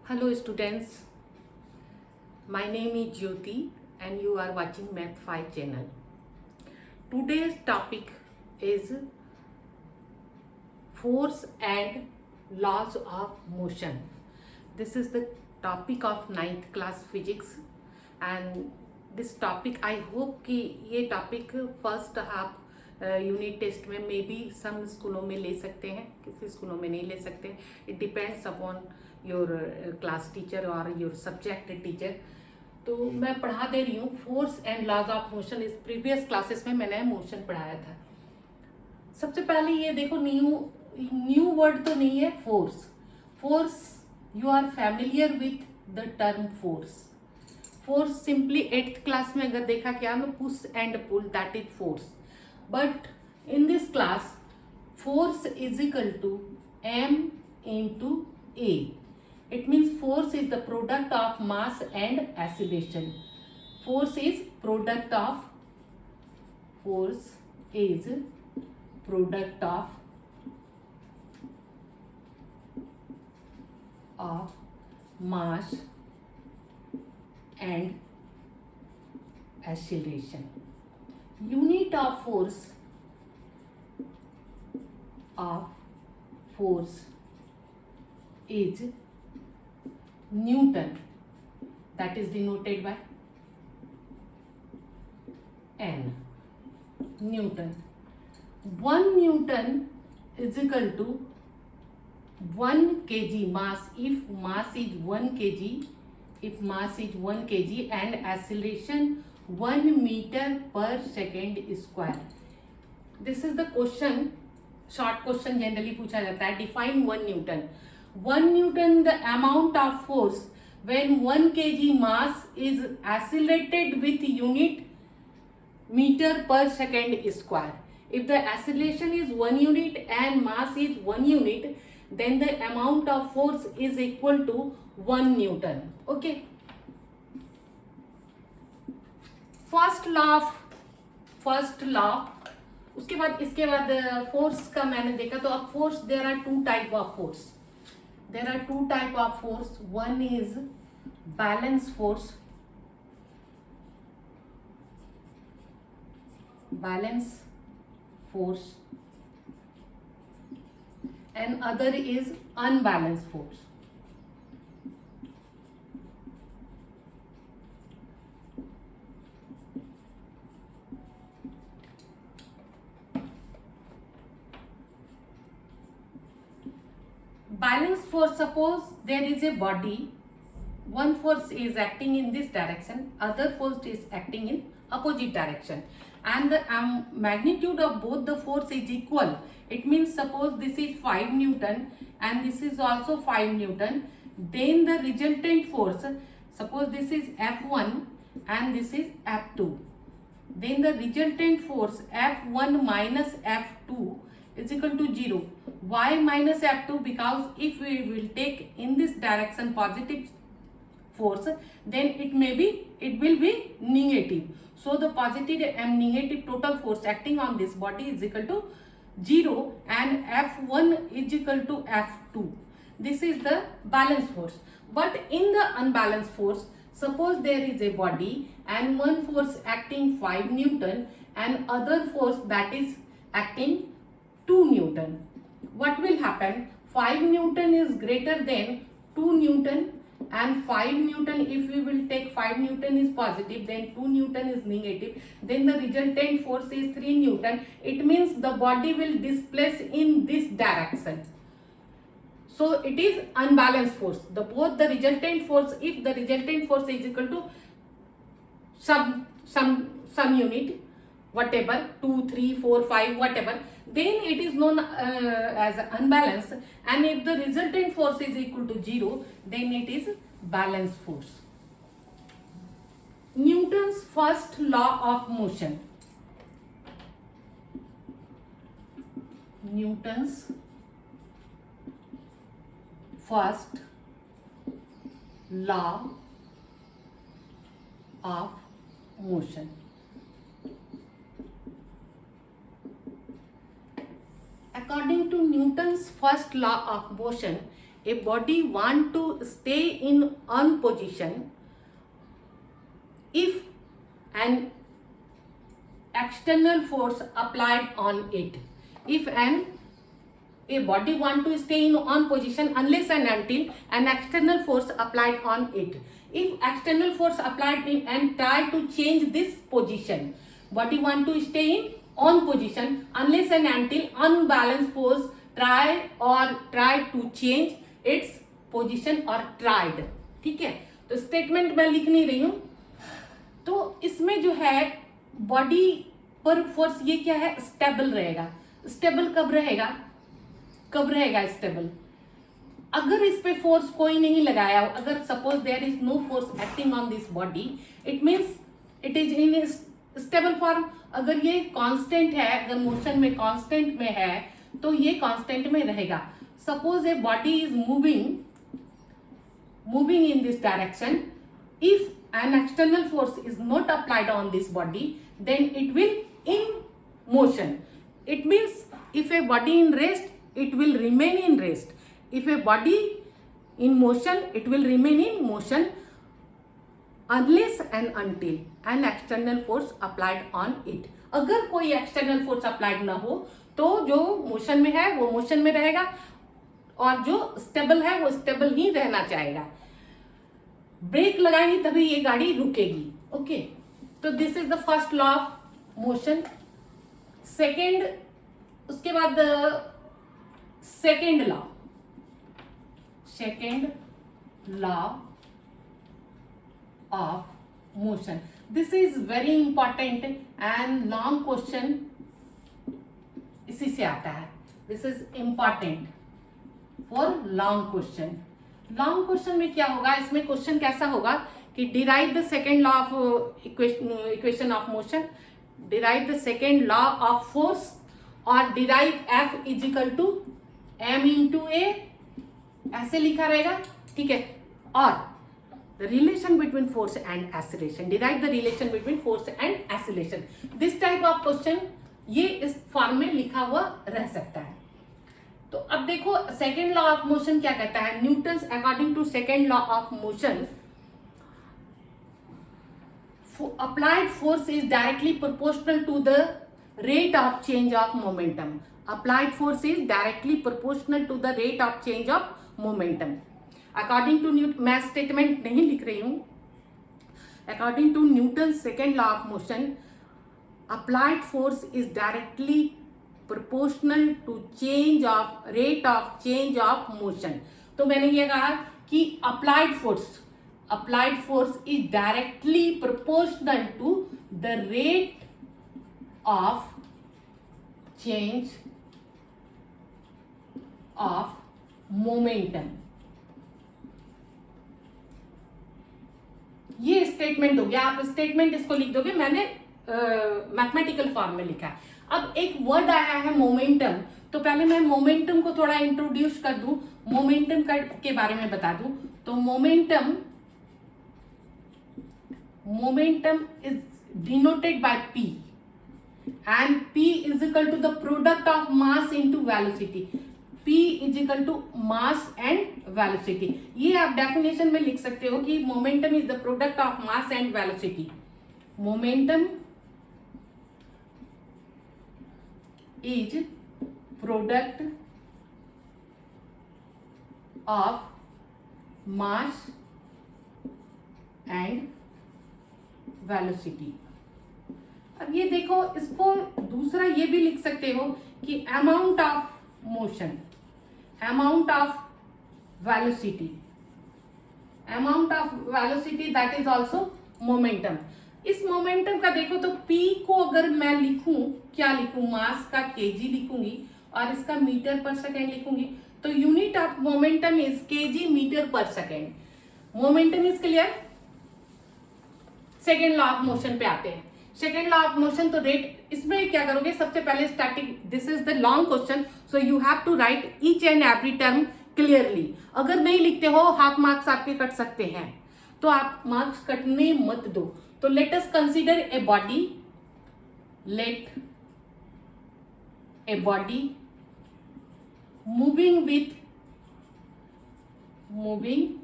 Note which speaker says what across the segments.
Speaker 1: Hello students, my name is Jyoti and you are watching Math 5 channel. Today's topic is force and laws of motion. This is the topic of 9th class physics and this topic I hope कि ये topic first आप unit test में may be some स्कूलों में ले सकते हैं, किसी स्कूलों में नहीं ले सकते. It depends upon your class teacher और योर सब्जेक्ट टीचर. तो मैं पढ़ा दे रही हूँ force and laws of motion. इस प्रीवियस क्लासेस में मैंने मोशन पढ़ाया था. सबसे पहले ये देखो, न्यू वर्ड तो नहीं है force. Force you are familiar with the term force. Force simply 8th class में अगर देखा क्या ना, push and pull, that is force. But in this class force is equal to m into a. It means force is the product of mass and acceleration. Force is product of mass and acceleration. Unit of force is Newton, that is denoted by N. Newton. 1 Newton is equal to 1 kg mass if mass is 1 kg, and acceleration 1 meter per second square. This is the question, short question generally पूछा जाता है. Define 1 Newton. 1 Newton, the amount of force when 1 kg mass is accelerated with unit meter per second square. If the acceleration is 1 unit and mass is 1 unit, then the amount of force is equal to 1 Newton. Okay. First law. उसके बाद इसके बाद force का मैंने देखा. तो अब force, there are two type of force. One is balance force and other is unbalanced force. Balanced force, suppose there is a body, one force is acting in this direction, other force is acting in opposite direction, and the magnitude of both the force is equal. It means suppose this is 5 Newton and this is also 5 Newton, then the resultant force, suppose this is F1 and this is F2, then the resultant force F1 minus F2 is equal to 0. Why minus F2? Because if we will take in this direction positive force, then it will be negative. So the positive and negative total force acting on this body is equal to 0 and F1 is equal to F2. This is the balanced force. But in the unbalanced force, suppose there is a body and one force acting 5 Newton and other force that is acting 2 Newton. What will happen? 5 Newton is greater than 2 Newton and 5 Newton, if we will take 5 Newton is positive, then 2 Newton is negative, then the resultant force is 3 Newton. It means the body will displace in this direction. So it is unbalanced force. Both the resultant force, if the resultant force is equal to some unit, whatever, 2, 3, 4, 5, whatever, then it is known as unbalanced, and if the resultant force is equal to 0, then it is balanced force. Newton's first law of motion. Newton's first law of motion. According to Newton's first law of motion, a body want to stay in one position if an external force applied on it. If a body want to stay in one position unless and until an external force applied on it. If external force applied in and try to change this position, body want to stay in one position unless and until unbalanced force try to change its position or tried. ठीक है, तो statement मैं लिख नहीं रही हूं. तो इसमें जो है बॉडी पर फोर्स ये क्या है, स्टेबल रहेगा. स्टेबल कब रहेगा स्टेबल? अगर इस पे फोर्स कोई नहीं लगाया, अगर suppose there is no force acting on this body, it means it is in stable form. अगर ये कांस्टेंट है, अगर मोशन में कांस्टेंट में है तो ये कांस्टेंट में रहेगा. Suppose a body is moving in this direction, if an external force is not applied on this body, then it will in motion. It means if a body in rest, it will remain in rest. If a body in motion, it will remain in motion unless and until an external force applied on it. अगर कोई external force applied ना हो तो जो motion में है वो motion में रहेगा और जो स्टेबल है वो स्टेबल ही रहना चाहेगा. ब्रेक लगाएंगे तभी ये गाड़ी रुकेगी. ओके, तो this is the first law of motion. Second, उसके बाद second law of motion. This is very important and long question इसी से आता है. This is important for long question. Long question में क्या होगा, इसमें क्वेश्चन कैसा होगा कि derive the second law of equation of motion, derive the second law of force और derive F is equal to M into A, ऐसे लिखा रहेगा. ठीक है, और the relation between force and acceleration, derive the relation between force and acceleration. This type of question ये इस form में लिखा हुआ रह सकता है. तो अब देखो सेकेंड लॉ ऑफ मोशन क्या कहता है. Newton's according to second law of motion, applied force is directly proportional to the rate of change of momentum. Applied force is directly proportional to the rate of change of momentum. According to Newton, मैं statement नहीं लिख रही हूं. According to Newton's second law of motion, applied force is directly proportional to rate of change of motion. तो मैंने ये कहा कि applied force is directly proportional to the rate of change of momentum. ये स्टेटमेंट हो गया. आप statement इसको लिख दोगे, मैंने मैथमेटिकल फॉर्म में लिखा है. अब एक वर्ड आया है मोमेंटम, तो पहले मैं मोमेंटम को थोड़ा इंट्रोड्यूस कर दूं, मोमेंटम के बारे में बता दूं. तो momentum is denoted by P, and P is equal to the product of mass into velocity. P is equal to mass and velocity. ये आप डेफिनेशन में लिख सकते हो कि momentum is the product of mass and velocity. Momentum is product of mass and velocity. अब ये देखो, इसको दूसरा ये भी लिख सकते हो कि amount of motion, amount of velocity, that is also momentum. इस मोमेंटम का देखो तो P को अगर मैं लिखूं, क्या लिखूं, मास का केजी लिखूंगी और इसका मीटर पर सेकेंड लिखूंगी. तो unit of momentum is KG meter per second. Momentum is clear. Second law of motion पे आते हैं. सेकेंड लॉ ऑफ मोशन, तो रेट, इसमें क्या करोगे, सबसे पहले static, this is the long question, so you have to write each and every term clearly. अगर नहीं लिखते हो हाफ मार्क्स आपके कट सकते हैं, तो आप मार्क्स कटने मत दो. तो let us consider a body, let a body moving with moving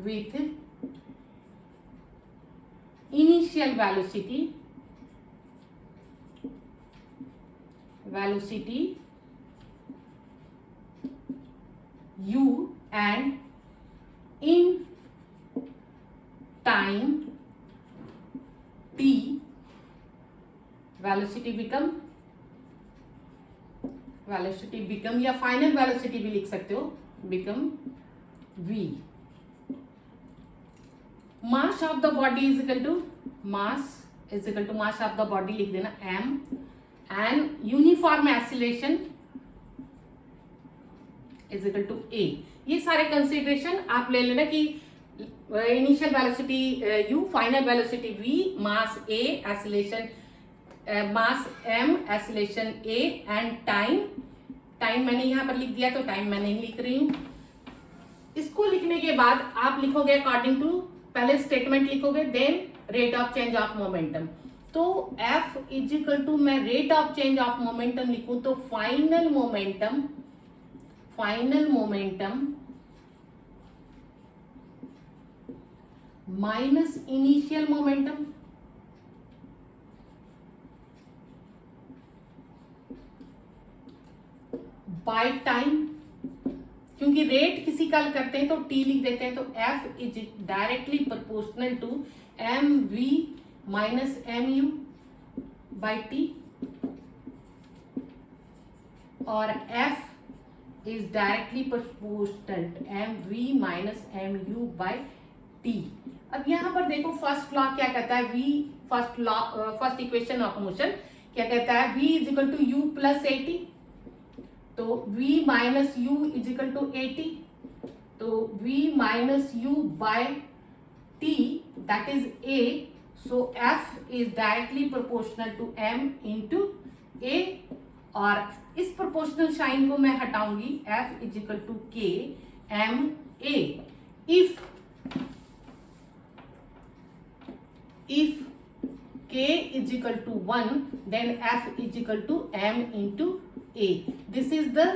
Speaker 1: with initial velocity u and in time t velocity become या फाइनल वेलोसिटी भी लिख सकते हो, become v. Mass of the body is equal to mass of the body लिख देना m and uniform acceleration is equal to a. ये सारे consideration आप ले लेना कि initial velocity u, final velocity v, mass a, acceleration mass m, acceleration a and time मैंने यहां पर लिख दिया तो टाइम मैं नहीं लिख रही हूं. इसको लिखने के बाद आप लिखोगे अकॉर्डिंग टू पहले स्टेटमेंट लिखोगे, then rate of change of momentum. तो F इज इक्वल टू मैं rate of change of momentum लिखूं तो final momentum minus initial momentum by time. क्योंकि रेट किसी का करते हैं तो टी लिख देते हैं, तो F is directly proportional to mv minus mu by T, और F is directly proportional to mv minus mu by T. अब यहां पर देखो फर्स्ट लॉ क्या कहता है, फर्स्ट इक्वेशन ऑफ मोशन क्या कहता है, v is equal to u plus A T. तो v minus u is equal to 80. तो v minus u by t that is a. So f is directly proportional to m into a. और इस proportional sign को मैं हटाऊंगी, f is equal to k m a. If k is equal to 1, then F is equal to m into a. This is the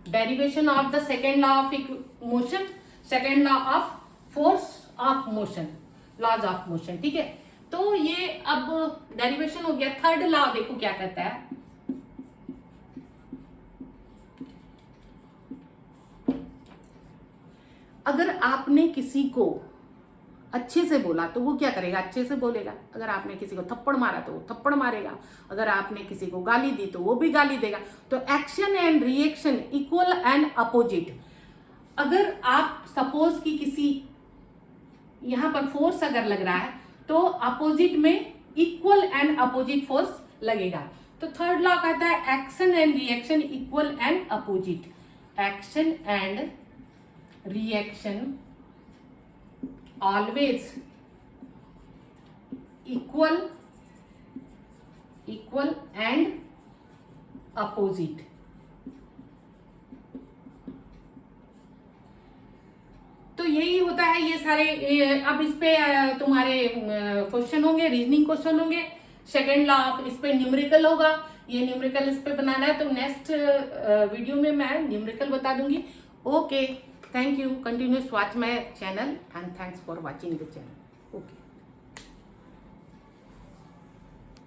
Speaker 1: derivation of the second law of motion, second law of force of motion, laws of motion. ठीक है, तो ये अब derivation हो गया. Third law देखो क्या कहता है, अगर आपने किसी को अच्छे से बोला तो वो क्या करेगा, अच्छे से बोलेगा. अगर आपने किसी को थप्पड़ मारा तो वो थप्पड़ मारेगा. अगर आपने किसी को गाली दी तो वो भी गाली देगा. तो action and reaction equal and opposite. अगर आप सपोज कि किसी यहां पर फोर्स अगर लग रहा है तो अपोजिट में इक्वल एंड अपोजिट फोर्स लगेगा. तो थर्ड लॉ कहता है action and reaction equal and opposite. Action and reaction always equal and opposite. तो यही होता है ये सारे. अब इस पे तुम्हारे क्वेश्चन होंगे, रीजनिंग क्वेश्चन होंगे. सेकेंड लॉ इस पे न्यूमेरिकल होगा. ये न्यूमेरिकल इस पे बनाना है तो नेक्स्ट वीडियो में मैं न्यूमेरिकल बता दूंगी. Okay, thank you. Continuous watch my channel and thanks for watching the channel.